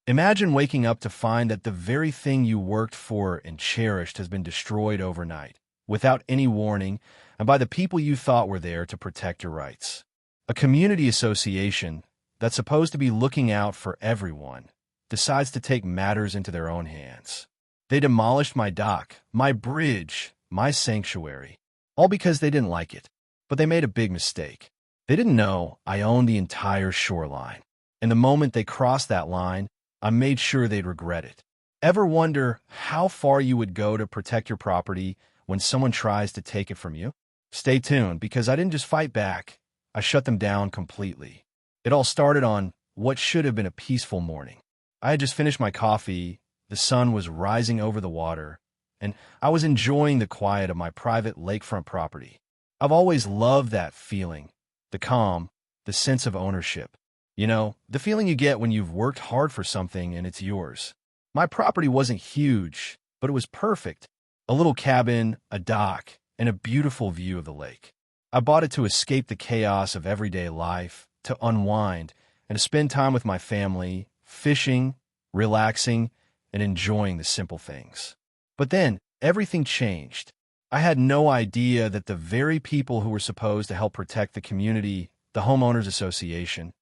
Imagine waking up to find that the very thing you worked for and cherished has been destroyed overnight, without any warning, and by the people you thought were there to protect your rights. A community association that's supposed to be looking out for everyone decides to take matters into their own hands. They demolished my dock, my bridge, my sanctuary, all because they didn't like it. But they made a big mistake. They didn't know I owned the entire shoreline. And the moment they crossed that line, I made sure they'd regret it. Ever wonder how far you would go to protect your property when someone tries to take it from you? Stay tuned, because I didn't just fight back, I shut them down completely. It all started on what should have been a peaceful morning. I had just finished my coffee, the sun was rising over the water, and I was enjoying the quiet of my private lakefront property. I've always loved that feeling, the calm, the sense of ownership. You know, the feeling you get when you've worked hard for something and it's yours. My property wasn't huge, but it was perfect. A little cabin, a dock, and a beautiful view of the lake. I bought it to escape the chaos of everyday life, to unwind, and to spend time with my family, fishing, relaxing, and enjoying the simple things. But then, everything changed. I had no idea that the very people who were supposed to help protect the community, the Homeowners Association,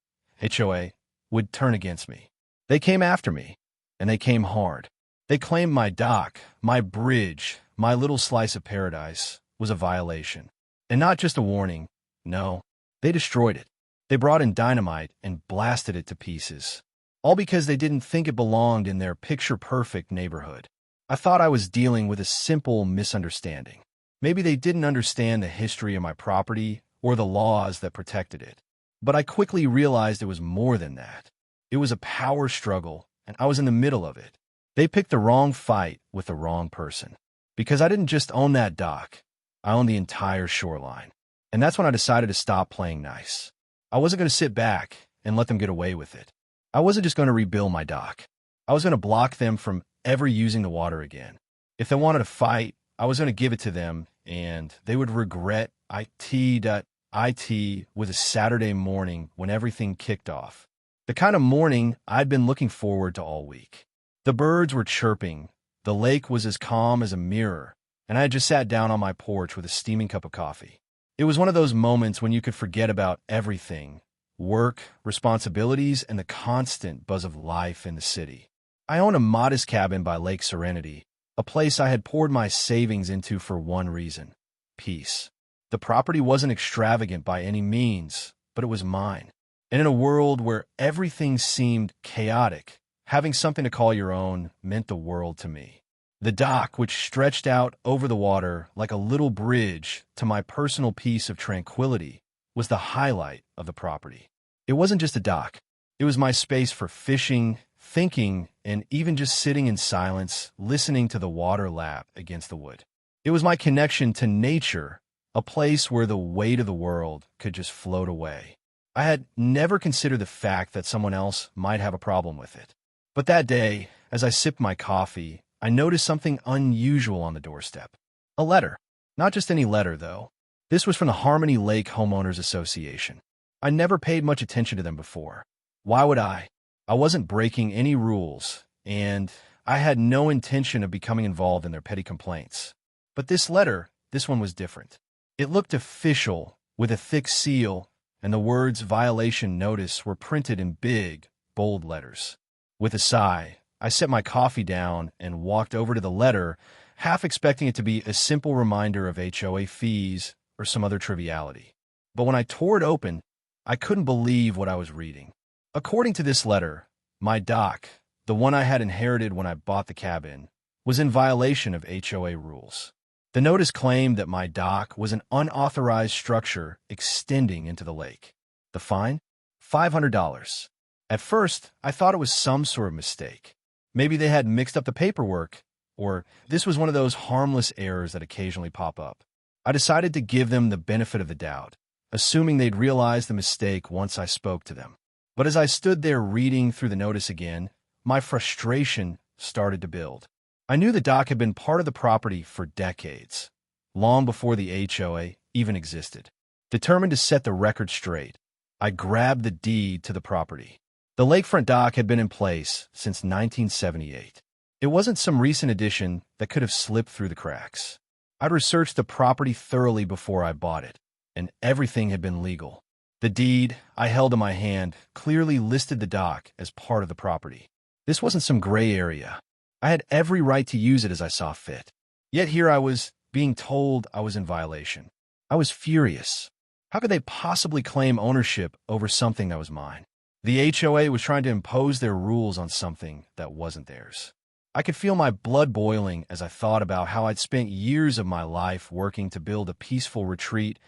HOA, would turn against me. They came after me, and they came hard. They claimed my dock, my bridge, my little slice of paradise was a violation. And not just a warning, no, they destroyed it. They brought in dynamite and blasted it to pieces. All because they didn't think it belonged in their picture-perfect neighborhood. I thought I was dealing with a simple misunderstanding. Maybe they didn't understand the history of my property or the laws that protected it. But I quickly realized it was more than that. It was a power struggle, and I was in the middle of it. They picked the wrong fight with the wrong person. Because I didn't just own that dock, I owned the entire shoreline. And that's when I decided to stop playing nice. I wasn't going to sit back and let them get away with it. I wasn't just going to rebuild my dock. I was going to block them from ever using the water again. If they wanted to fight, I was going to give it to them, and they would regret it with a Saturday morning when everything kicked off. The kind of morning I'd been looking forward to all week. The birds were chirping, the lake was as calm as a mirror, and I had just sat down on my porch with a steaming cup of coffee. It was one of those moments when you could forget about everything, work, responsibilities, and the constant buzz of life in the city. I own a modest cabin by Lake Serenity, a place I had poured my savings into for one reason: peace. The property wasn't extravagant by any means, but it was mine. And in a world where everything seemed chaotic, having something to call your own meant the world to me. The dock, which stretched out over the water like a little bridge to my personal piece of tranquility, was the highlight of the property. It wasn't just a dock. It was my space for fishing, thinking, and even just sitting in silence, listening to the water lap against the wood. It was my connection to nature, a place where the weight of the world could just float away. I had never considered the fact that someone else might have a problem with it. But that day, as I sipped my coffee, I noticed something unusual on the doorstep. A letter. Not just any letter, though. This was from the Harmony Lake Homeowners Association. I never paid much attention to them before. Why would I? I wasn't breaking any rules, and I had no intention of becoming involved in their petty complaints. But this letter, this one was different. It looked official, with a thick seal, and the words "violation notice" were printed in big, bold letters. With a sigh, I set my coffee down and walked over to the letter, half expecting it to be a simple reminder of HOA fees or some other triviality. But when I tore it open, I couldn't believe what I was reading. According to this letter, my dock, the one I had inherited when I bought the cabin, was in violation of HOA rules. The notice claimed that my dock was an unauthorized structure extending into the lake. The fine? $500. At first, I thought it was some sort of mistake. Maybe they had mixed up the paperwork, or this was one of those harmless errors that occasionally pop up. I decided to give them the benefit of the doubt, assuming they'd realize the mistake once I spoke to them. But as I stood there reading through the notice again, my frustration started to build. I knew the dock had been part of the property for decades, long before the HOA even existed. Determined to set the record straight, I grabbed the deed to the property. The lakefront dock had been in place since 1978. It wasn't some recent addition that could have slipped through the cracks. I'd researched the property thoroughly before I bought it, and everything had been legal. The deed I held in my hand clearly listed the dock as part of the property. This wasn't some gray area. I had every right to use it as I saw fit. Yet here I was, being told I was in violation. I was furious. How could they possibly claim ownership over something that was mine? The HOA was trying to impose their rules on something that wasn't theirs. I could feel my blood boiling as I thought about how I'd spent years of my life working to build a peaceful retreat,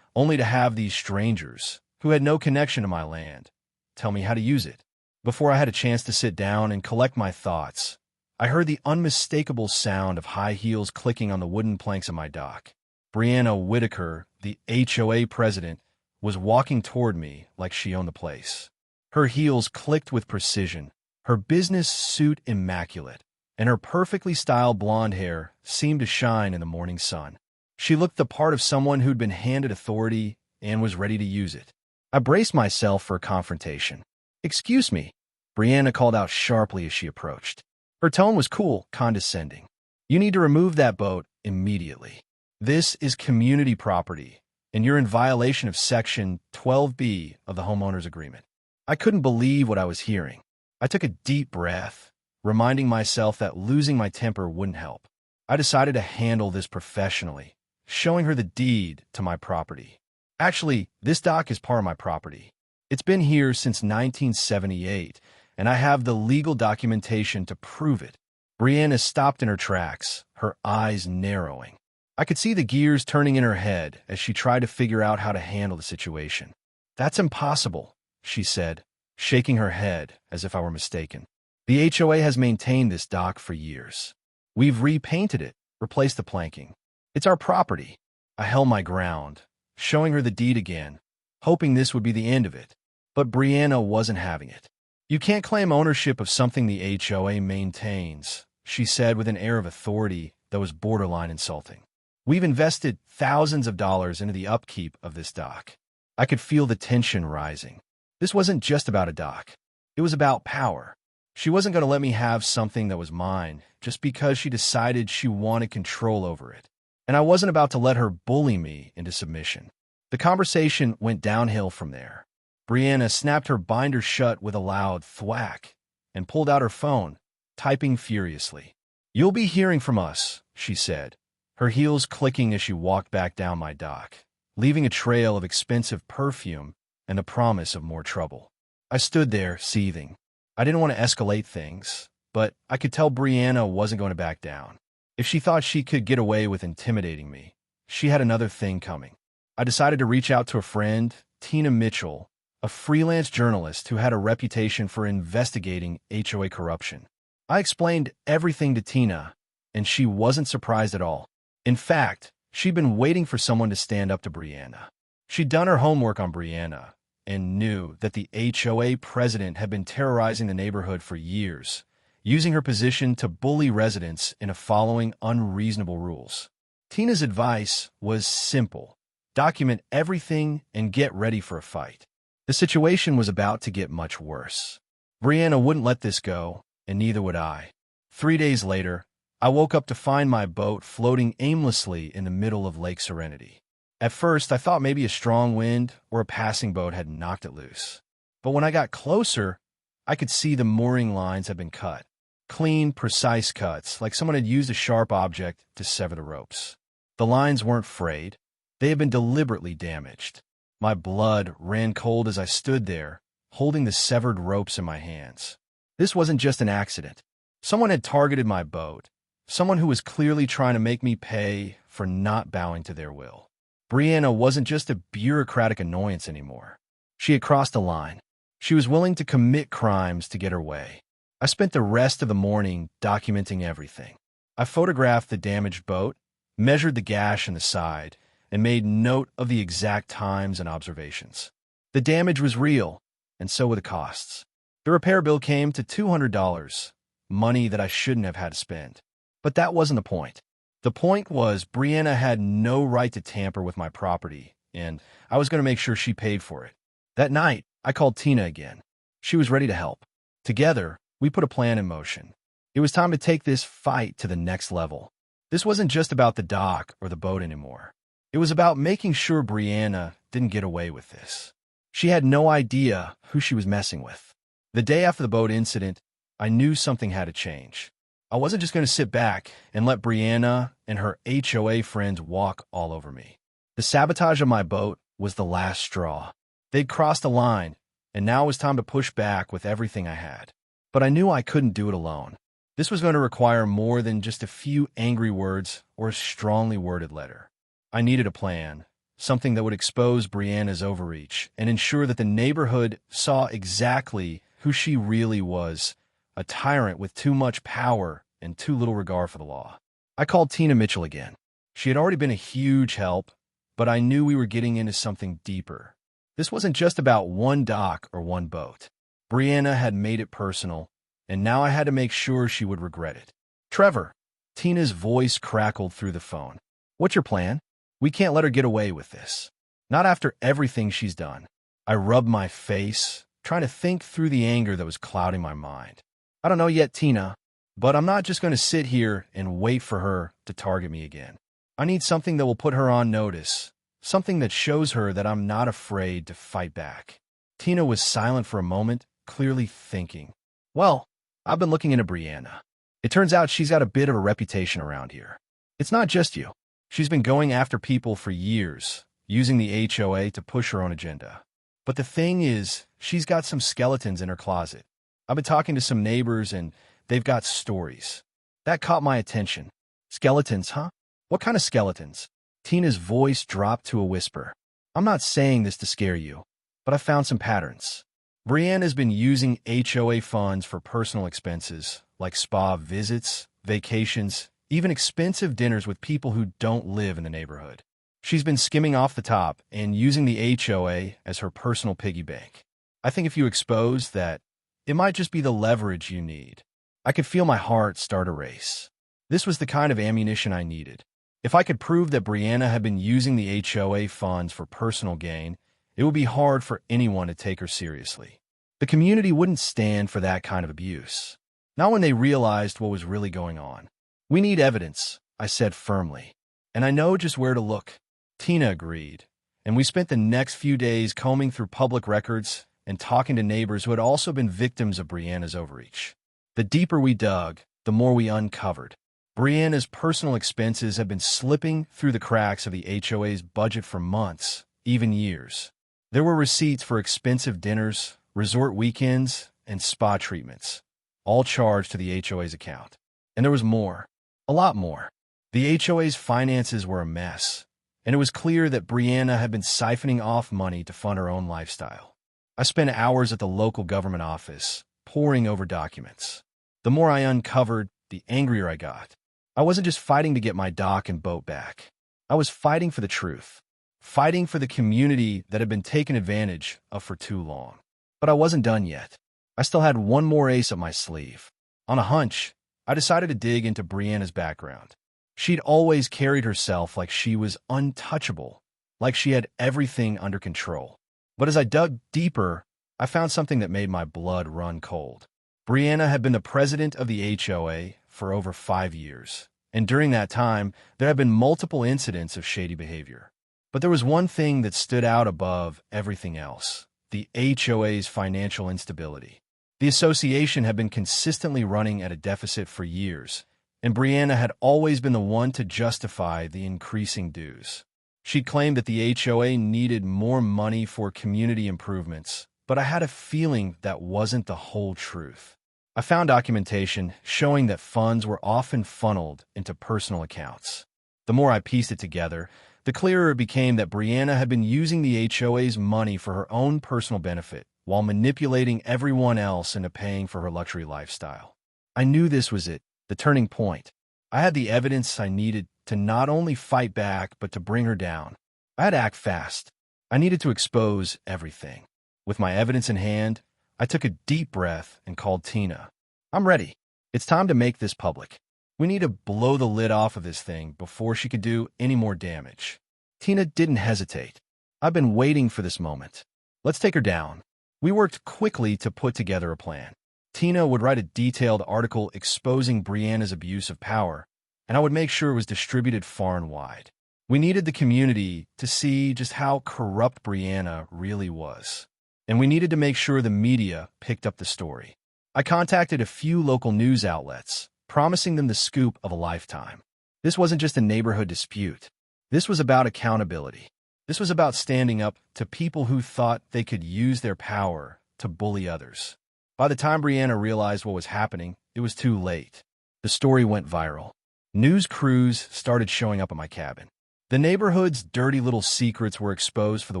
only to have these strangers, who had no connection to my land, tell me how to use it. Before I had a chance to sit down and collect my thoughts, I heard the unmistakable sound of high heels clicking on the wooden planks of my dock. Brianna Whitaker, the HOA president, was walking toward me like she owned the place. Her heels clicked with precision, her business suit immaculate, and her perfectly styled blonde hair seemed to shine in the morning sun. She looked the part of someone who'd been handed authority and was ready to use it. I braced myself for a confrontation. "Excuse me," Brianna called out sharply as she approached. Her tone was cool, condescending. "You need to remove that boat immediately. This is community property, and you're in violation of Section 12B of the homeowner's agreement." I couldn't believe what I was hearing. I took a deep breath, reminding myself that losing my temper wouldn't help. I decided to handle this professionally, showing her the deed to my property. "Actually, this dock is part of my property. It's been here since 1978, and I have the legal documentation to prove it." Brianna stopped in her tracks, her eyes narrowing. I could see the gears turning in her head as she tried to figure out how to handle the situation. "That's impossible," she said, shaking her head as if I were mistaken. "The HOA has maintained this dock for years. We've repainted it, replaced the planking. It's our property." I held my ground, showing her the deed again, hoping this would be the end of it. But Brianna wasn't having it. "You can't claim ownership of something the HOA maintains," she said with an air of authority that was borderline insulting. "We've invested thousands of dollars into the upkeep of this dock." I could feel the tension rising. This wasn't just about a dock. It was about power. She wasn't going to let me have something that was mine just because she decided she wanted control over it. And I wasn't about to let her bully me into submission. The conversation went downhill from there. Brianna snapped her binder shut with a loud thwack and pulled out her phone, typing furiously. "You'll be hearing from us," she said, her heels clicking as she walked back down my dock, leaving a trail of expensive perfume and the promise of more trouble. I stood there, seething. I didn't want to escalate things, but I could tell Brianna wasn't going to back down. If she thought she could get away with intimidating me, she had another thing coming. I decided to reach out to a friend, Tina Mitchell, a freelance journalist who had a reputation for investigating HOA corruption. I explained everything to Tina, and she wasn't surprised at all. In fact, she'd been waiting for someone to stand up to Brianna. She'd done her homework on Brianna and knew that the HOA president had been terrorizing the neighborhood for years, using her position to bully residents into following unreasonable rules. Tina's advice was simple: document everything and get ready for a fight. The situation was about to get much worse. Brianna wouldn't let this go, and neither would I. 3 days later, I woke up to find my boat floating aimlessly in the middle of Lake Serenity. At first, I thought maybe a strong wind or a passing boat had knocked it loose. But when I got closer, I could see the mooring lines had been cut. Clean, precise cuts, like someone had used a sharp object to sever the ropes. The lines weren't frayed. They had been deliberately damaged. My blood ran cold as I stood there, holding the severed ropes in my hands. This wasn't just an accident. Someone had targeted my boat, someone who was clearly trying to make me pay for not bowing to their will. Brianna wasn't just a bureaucratic annoyance anymore. She had crossed the line. She was willing to commit crimes to get her way. I spent the rest of the morning documenting everything. I photographed the damaged boat, measured the gash in the side, and made note of the exact times and observations. The damage was real, and so were the costs. The repair bill came to $200, money that I shouldn't have had to spend. But that wasn't the point. The point was Brianna had no right to tamper with my property, and I was going to make sure she paid for it. That night, I called Tina again. She was ready to help. Together, we put a plan in motion. It was time to take this fight to the next level. This wasn't just about the dock or the boat anymore. It was about making sure Brianna didn't get away with this. She had no idea who she was messing with. The day after the boat incident, I knew something had to change. I wasn't just going to sit back and let Brianna and her HOA friends walk all over me. The sabotage of my boat was the last straw. They'd crossed the line, and now it was time to push back with everything I had. But I knew I couldn't do it alone. This was going to require more than just a few angry words or a strongly worded letter. I needed a plan, something that would expose Brianna's overreach and ensure that the neighborhood saw exactly who she really was, a tyrant with too much power and too little regard for the law. I called Tina Mitchell again. She had already been a huge help, but I knew we were getting into something deeper. This wasn't just about one dock or one boat. Brianna had made it personal, and now I had to make sure she would regret it. Trevor, Tina's voice crackled through the phone. What's your plan? We can't let her get away with this. Not after everything she's done. I rubbed my face, trying to think through the anger that was clouding my mind. I don't know yet, Tina, but I'm not just going to sit here and wait for her to target me again. I need something that will put her on notice, something that shows her that I'm not afraid to fight back. Tina was silent for a moment, clearly thinking. Well, I've been looking into Brianna. It turns out she's got a bit of a reputation around here. It's not just you. She's been going after people for years, using the HOA to push her own agenda. But the thing is, she's got some skeletons in her closet. I've been talking to some neighbors, and they've got stories. That caught my attention. Skeletons, huh? What kind of skeletons? Tina's voice dropped to a whisper. I'm not saying this to scare you, but I found some patterns. Brianna's been using HOA funds for personal expenses, like spa visits, vacations, even expensive dinners with people who don't live in the neighborhood. She's been skimming off the top and using the HOA as her personal piggy bank. I think if you expose that, it might just be the leverage you need. I could feel my heart start a race. This was the kind of ammunition I needed. If I could prove that Brianna had been using the HOA funds for personal gain, it would be hard for anyone to take her seriously. The community wouldn't stand for that kind of abuse. Not when they realized what was really going on. We need evidence, I said firmly. And I know just where to look. Tina agreed, and we spent the next few days combing through public records and talking to neighbors who had also been victims of Brianna's overreach. The deeper we dug, the more we uncovered. Brianna's personal expenses had been slipping through the cracks of the HOA's budget for months, even years. There were receipts for expensive dinners, resort weekends, and spa treatments, all charged to the HOA's account. And there was more, a lot more. The HOA's finances were a mess, and it was clear that Brianna had been siphoning off money to fund her own lifestyle. I spent hours at the local government office, poring over documents. The more I uncovered, the angrier I got. I wasn't just fighting to get my dock and boat back. I was fighting for the truth, fighting for the community that had been taken advantage of for too long. But I wasn't done yet. I still had one more ace up my sleeve. On a hunch, I decided to dig into Brianna's background. She'd always carried herself like she was untouchable, like she had everything under control. But as I dug deeper, I found something that made my blood run cold. Brianna had been the president of the HOA for over 5 years, and during that time, there had been multiple incidents of shady behavior. But there was one thing that stood out above everything else: the HOA's financial instability. The association had been consistently running at a deficit for years, and Brianna had always been the one to justify the increasing dues. She'd claimed that the HOA needed more money for community improvements, but I had a feeling that wasn't the whole truth. I found documentation showing that funds were often funneled into personal accounts. The more I pieced it together, the clearer it became that Brianna had been using the HOA's money for her own personal benefit, while manipulating everyone else into paying for her luxury lifestyle. I knew this was it, the turning point. I had the evidence I needed to not only fight back, but to bring her down. I had to act fast. I needed to expose everything. With my evidence in hand, I took a deep breath and called Tina. I'm ready. It's time to make this public. We need to blow the lid off of this thing before she could do any more damage. Tina didn't hesitate. I've been waiting for this moment. Let's take her down. We worked quickly to put together a plan. Tina would write a detailed article exposing Brianna's abuse of power, and I would make sure it was distributed far and wide. We needed the community to see just how corrupt Brianna really was, and we needed to make sure the media picked up the story. I contacted a few local news outlets, promising them the scoop of a lifetime. This wasn't just a neighborhood dispute. This was about accountability. This was about standing up to people who thought they could use their power to bully others. By the time Brianna realized what was happening, it was too late. The story went viral. News crews started showing up at my cabin. The neighborhood's dirty little secrets were exposed for the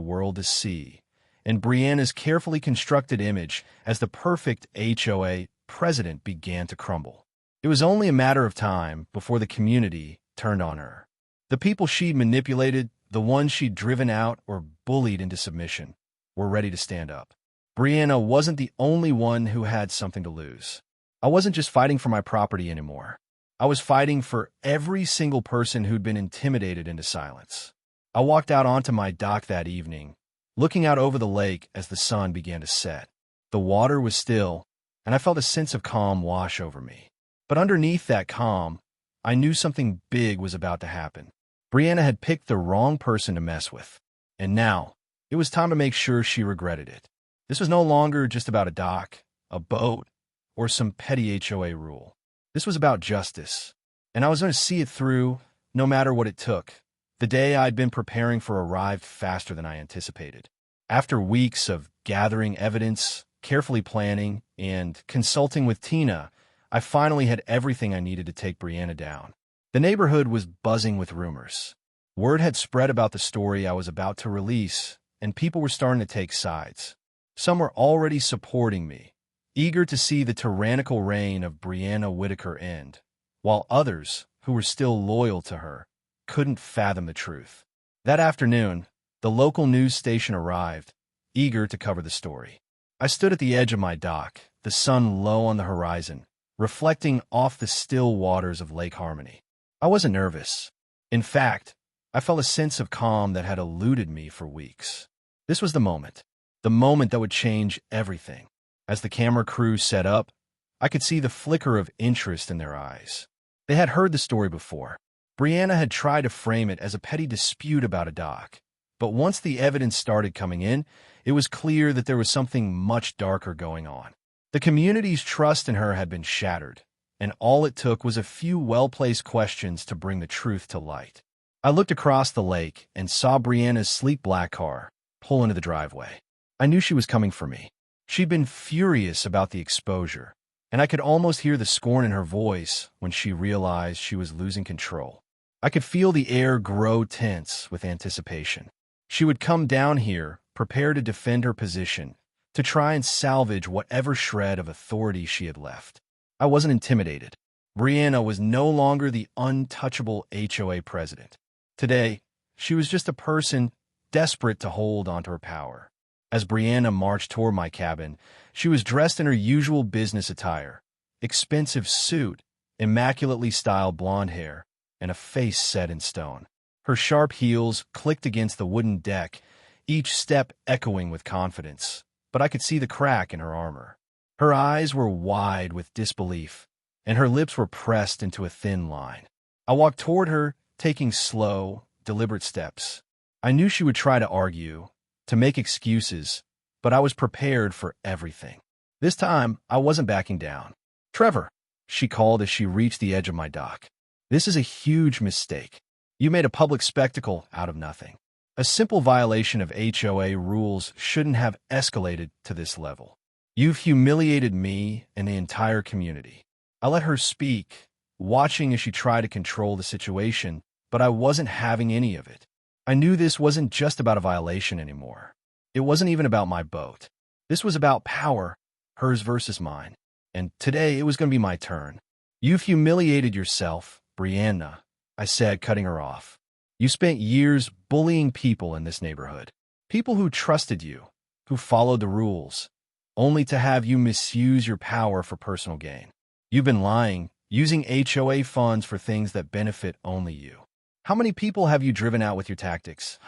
world to see, and Brianna's carefully constructed image as the perfect HOA president began to crumble. It was only a matter of time before the community turned on her. The people she'd manipulated, the ones she'd driven out or bullied into submission, were ready to stand up. Brianna wasn't the only one who had something to lose. I wasn't just fighting for my property anymore. I was fighting for every single person who'd been intimidated into silence. I walked out onto my dock that evening, looking out over the lake as the sun began to set. The water was still, and I felt a sense of calm wash over me. But underneath that calm, I knew something big was about to happen. Brianna had picked the wrong person to mess with, and now it was time to make sure she regretted it. This was no longer just about a dock, a boat, or some petty HOA rule. This was about justice, and I was going to see it through, no matter what it took. The day I'd been preparing for arrived faster than I anticipated. After weeks of gathering evidence, carefully planning, and consulting with Tina, I finally had everything I needed to take Brianna down. The neighborhood was buzzing with rumors. Word had spread about the story I was about to release, and people were starting to take sides. Some were already supporting me, eager to see the tyrannical reign of Brianna Whitaker end, while others, who were still loyal to her, couldn't fathom the truth. That afternoon, the local news station arrived, eager to cover the story. I stood at the edge of my dock, the sun low on the horizon, reflecting off the still waters of Lake Harmony. I wasn't nervous. In fact, I felt a sense of calm that had eluded me for weeks. This was the moment that would change everything. As the camera crew set up, I could see the flicker of interest in their eyes. They had heard the story before. Brianna had tried to frame it as a petty dispute about a dock. But once the evidence started coming in, it was clear that there was something much darker going on. The community's trust in her had been shattered, and all it took was a few well-placed questions to bring the truth to light. I looked across the lake and saw Brianna's sleek black car pull into the driveway. I knew she was coming for me. She'd been furious about the exposure, and I could almost hear the scorn in her voice when she realized she was losing control. I could feel the air grow tense with anticipation. She would come down here, prepared to defend her position, to try and salvage whatever shred of authority she had left. I wasn't intimidated. Brianna was no longer the untouchable HOA president. Today, she was just a person desperate to hold onto her power. As Brianna marched toward my cabin, she was dressed in her usual business attire, expensive suit, immaculately styled blonde hair, and a face set in stone. Her sharp heels clicked against the wooden deck, each step echoing with confidence, but I could see the crack in her armor. Her eyes were wide with disbelief, and her lips were pressed into a thin line. I walked toward her, taking slow, deliberate steps. I knew she would try to argue, to make excuses, but I was prepared for everything. This time, I wasn't backing down. "Trevor," she called as she reached the edge of my dock. "This is a huge mistake. You made a public spectacle out of nothing. A simple violation of HOA rules shouldn't have escalated to this level. You've humiliated me and the entire community." I let her speak, watching as she tried to control the situation, but I wasn't having any of it. I knew this wasn't just about a violation anymore. It wasn't even about my boat. This was about power, hers versus mine. And today it was going to be my turn. "You've humiliated yourself, Brianna," I said, cutting her off. "You spent years bullying people in this neighborhood. People who trusted you, who followed the rules, only to have you misuse your power for personal gain. You've been lying, using HOA funds for things that benefit only you. How many people have you driven out with your tactics?"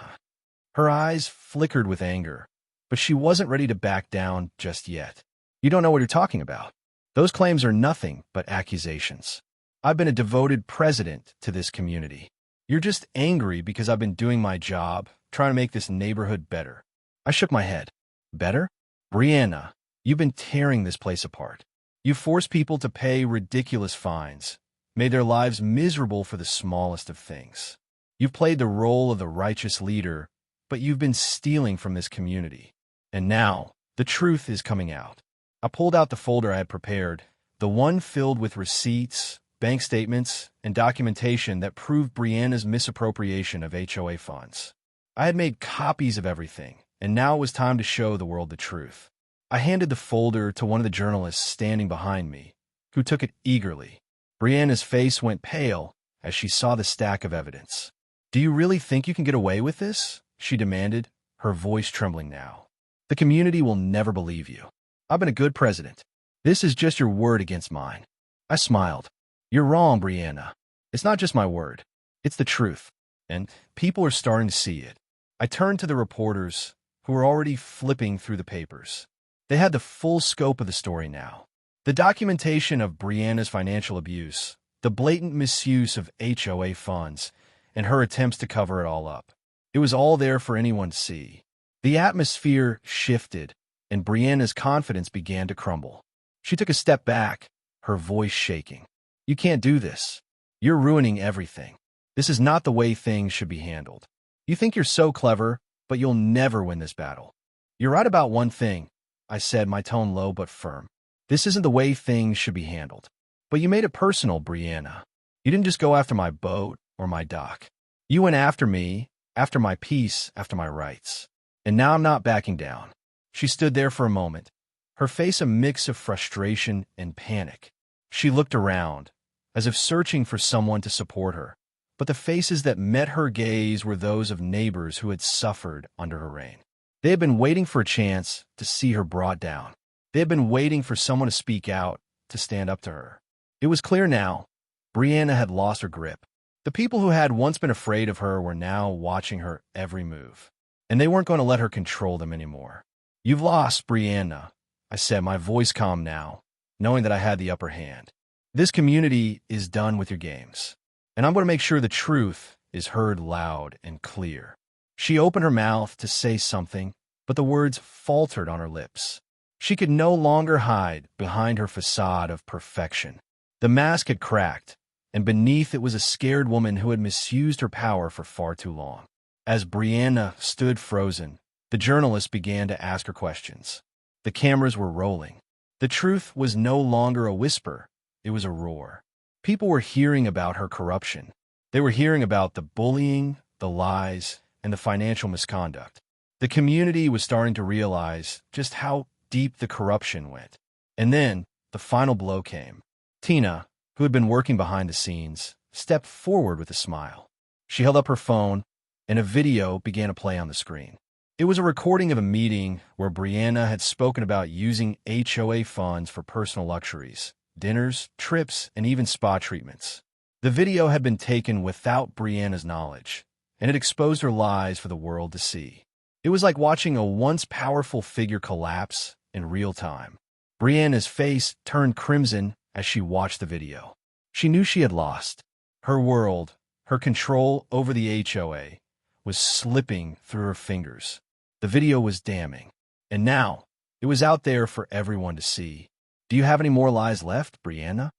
Her eyes flickered with anger, but she wasn't ready to back down just yet. You don't know what you're talking about. Those claims are nothing but accusations. I've been a devoted president to this community. You're just angry because I've been doing my job, trying to make this neighborhood better. I shook my head. Better? Brianna, you've been tearing this place apart. You've forced people to pay ridiculous fines, made their lives miserable for the smallest of things. You've played the role of the righteous leader, but you've been stealing from this community. And now, the truth is coming out. I pulled out the folder I had prepared, the one filled with receipts, bank statements, and documentation that proved Brianna's misappropriation of HOA funds. I had made copies of everything, and now it was time to show the world the truth. I handed the folder to one of the journalists standing behind me, who took it eagerly. Brianna's face went pale as she saw the stack of evidence. "Do you really think you can get away with this?" she demanded, her voice trembling now. "The community will never believe you. I've been a good president. This is just your word against mine." I smiled. "You're wrong, Brianna. It's not just my word. It's the truth, and people are starting to see it." I turned to the reporters, who were already flipping through the papers. They had the full scope of the story now. The documentation of Brianna's financial abuse, the blatant misuse of HOA funds, and her attempts to cover it all up. It was all there for anyone to see. The atmosphere shifted, and Brianna's confidence began to crumble. She took a step back, her voice shaking. "You can't do this. You're ruining everything. This is not the way things should be handled. You think you're so clever, but you'll never win this battle." "You're right about one thing," I said, my tone low but firm. "This isn't the way things should be handled." "But you made it personal, Brianna. You didn't just go after my boat or my dock. You went after me, after my peace, after my rights. And now I'm not backing down." She stood there for a moment, her face a mix of frustration and panic. She looked around, as if searching for someone to support her. But the faces that met her gaze were those of neighbors who had suffered under her reign. They had been waiting for a chance to see her brought down. They had been waiting for someone to speak out, to stand up to her. It was clear now. Brianna had lost her grip. The people who had once been afraid of her were now watching her every move, and they weren't going to let her control them anymore. "You've lost, Brianna," I said, my voice calm now, knowing that I had the upper hand. "This community is done with your games, and I'm going to make sure the truth is heard loud and clear." She opened her mouth to say something, but the words faltered on her lips. She could no longer hide behind her facade of perfection. The mask had cracked, and beneath it was a scared woman who had misused her power for far too long. As Brianna stood frozen, the journalists began to ask her questions. The cameras were rolling. The truth was no longer a whisper, it was a roar. People were hearing about her corruption. They were hearing about the bullying, the lies, and the financial misconduct. The community was starting to realize just how deep the corruption went. And then, the final blow came. Tina, who had been working behind the scenes, stepped forward with a smile. She held up her phone, and a video began to play on the screen. It was a recording of a meeting where Brianna had spoken about using HOA funds for personal luxuries, dinners, trips, and even spa treatments. The video had been taken without Brianna's knowledge, and it exposed her lies for the world to see. It was like watching a once powerful figure collapse in real time. Brianna's face turned crimson as she watched the video. She knew she had lost. Her world, her control over the HOA, was slipping through her fingers. The video was damning. And now, it was out there for everyone to see. "Do you have any more lies left, Brianna?"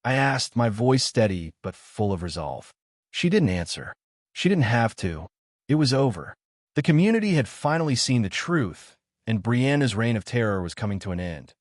I asked, my voice steady but full of resolve. She didn't answer. She didn't have to. It was over. The community had finally seen the truth, and Brianna's reign of terror was coming to an end.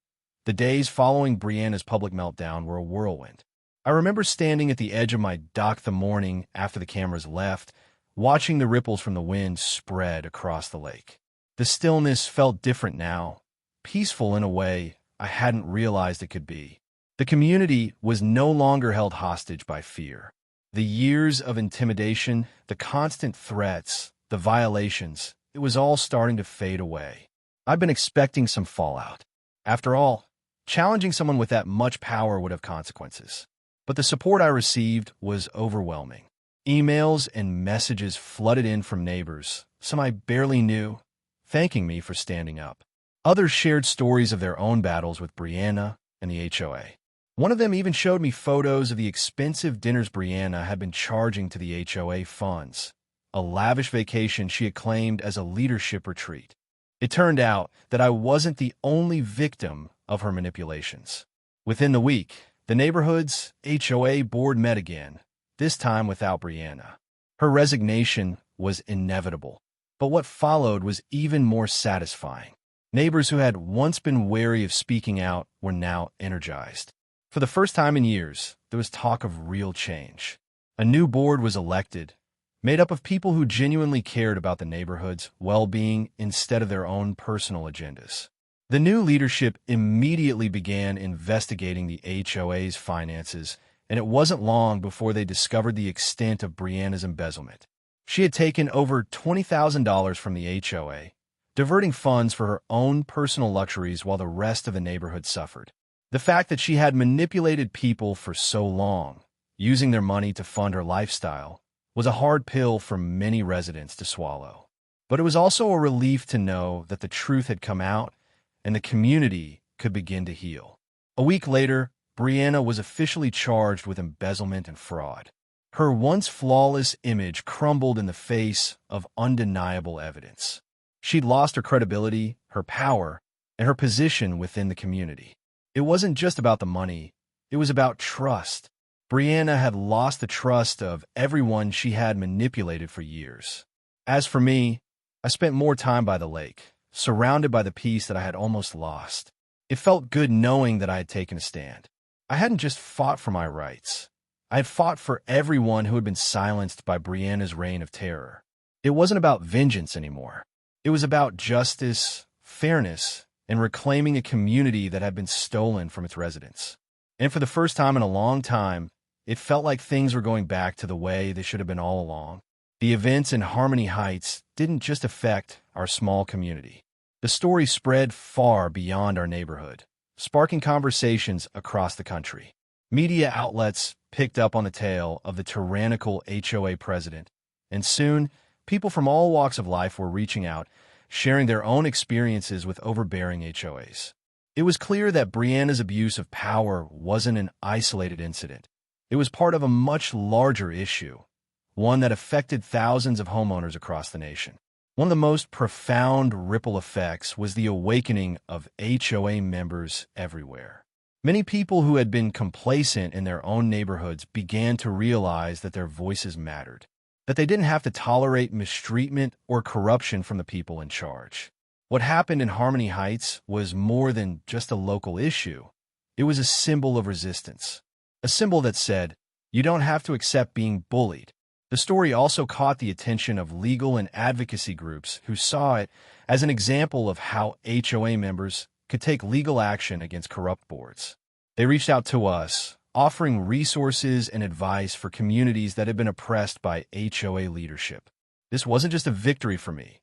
The days following Brianna's public meltdown were a whirlwind. I remember standing at the edge of my dock the morning after the cameras left, watching the ripples from the wind spread across the lake. The stillness felt different now, peaceful in a way I hadn't realized it could be. The community was no longer held hostage by fear. The years of intimidation, the constant threats, the violations, it was all starting to fade away. I'd been expecting some fallout. After all, challenging someone with that much power would have consequences. But the support I received was overwhelming. Emails and messages flooded in from neighbors, some I barely knew, thanking me for standing up. Others shared stories of their own battles with Brianna and the HOA. One of them even showed me photos of the expensive dinners Brianna had been charging to the HOA funds, a lavish vacation she had claimed as a leadership retreat. It turned out that I wasn't the only victim of her manipulations. Within the week, the neighborhood's HOA board met again, this time without Brianna. Her resignation was inevitable, but what followed was even more satisfying. Neighbors who had once been wary of speaking out were now energized. For the first time in years, there was talk of real change. A new board was elected, made up of people who genuinely cared about the neighborhood's well-being instead of their own personal agendas. The new leadership immediately began investigating the HOA's finances, and it wasn't long before they discovered the extent of Brianna's embezzlement. She had taken over $20,000 from the HOA, diverting funds for her own personal luxuries while the rest of the neighborhood suffered. The fact that she had manipulated people for so long, using their money to fund her lifestyle, was a hard pill for many residents to swallow. But it was also a relief to know that the truth had come out and the community could begin to heal. A week later, Brianna was officially charged with embezzlement and fraud. Her once flawless image crumbled in the face of undeniable evidence. She'd lost her credibility, her power, and her position within the community. It wasn't just about the money, it was about trust. Brianna had lost the trust of everyone she had manipulated for years. As for me, I spent more time by the lake, surrounded by the peace that I had almost lost. It felt good knowing that I had taken a stand. I hadn't just fought for my rights. I had fought for everyone who had been silenced by Brianna's reign of terror. It wasn't about vengeance anymore. It was about justice, fairness, and reclaiming a community that had been stolen from its residents. And for the first time in a long time, it felt like things were going back to the way they should have been all along. The events in Harmony Heights didn't just affect our small community. The story spread far beyond our neighborhood, sparking conversations across the country. Media outlets picked up on the tale of the tyrannical HOA president, and soon, people from all walks of life were reaching out, sharing their own experiences with overbearing HOAs. It was clear that Brianna's abuse of power wasn't an isolated incident. It was part of a much larger issue, one that affected thousands of homeowners across the nation. One of the most profound ripple effects was the awakening of HOA members everywhere. Many people who had been complacent in their own neighborhoods began to realize that their voices mattered, that they didn't have to tolerate mistreatment or corruption from the people in charge. What happened in Harmony Heights was more than just a local issue. It was a symbol of resistance, a symbol that said, you don't have to accept being bullied. The story also caught the attention of legal and advocacy groups who saw it as an example of how HOA members could take legal action against corrupt boards. They reached out to us, offering resources and advice for communities that had been oppressed by HOA leadership. This wasn't just a victory for me.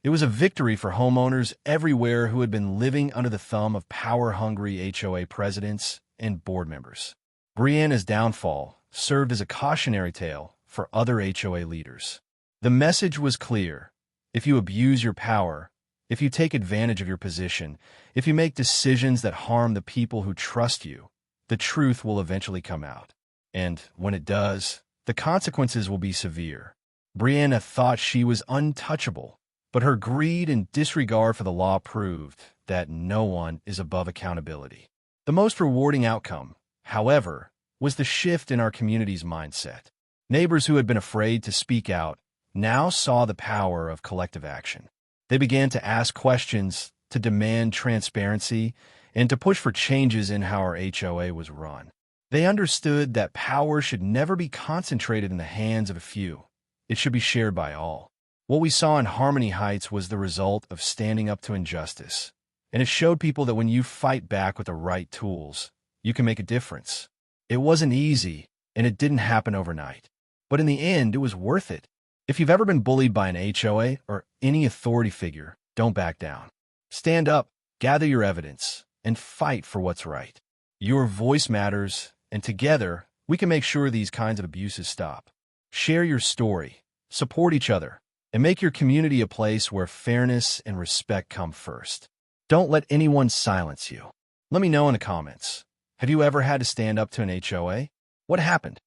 It was a victory for homeowners everywhere who had been living under the thumb of power-hungry HOA presidents and board members. Brianna's downfall served as a cautionary tale for other HOA leaders. The message was clear. If you abuse your power, if you take advantage of your position, if you make decisions that harm the people who trust you, the truth will eventually come out. And when it does, the consequences will be severe. Brianna thought she was untouchable, but her greed and disregard for the law proved that no one is above accountability. The most rewarding outcome, however, was the shift in our community's mindset. Neighbors who had been afraid to speak out now saw the power of collective action. They began to ask questions, to demand transparency, and to push for changes in how our HOA was run. They understood that power should never be concentrated in the hands of a few. It should be shared by all. What we saw in Harmony Heights was the result of standing up to injustice, and it showed people that when you fight back with the right tools, you can make a difference. It wasn't easy, and it didn't happen overnight. But in the end, it was worth it. If you've ever been bullied by an HOA or any authority figure, don't back down. Stand up, gather your evidence, and fight for what's right. Your voice matters, and together, we can make sure these kinds of abuses stop. Share your story, support each other, and make your community a place where fairness and respect come first. Don't let anyone silence you. Let me know in the comments. Have you ever had to stand up to an HOA? What happened?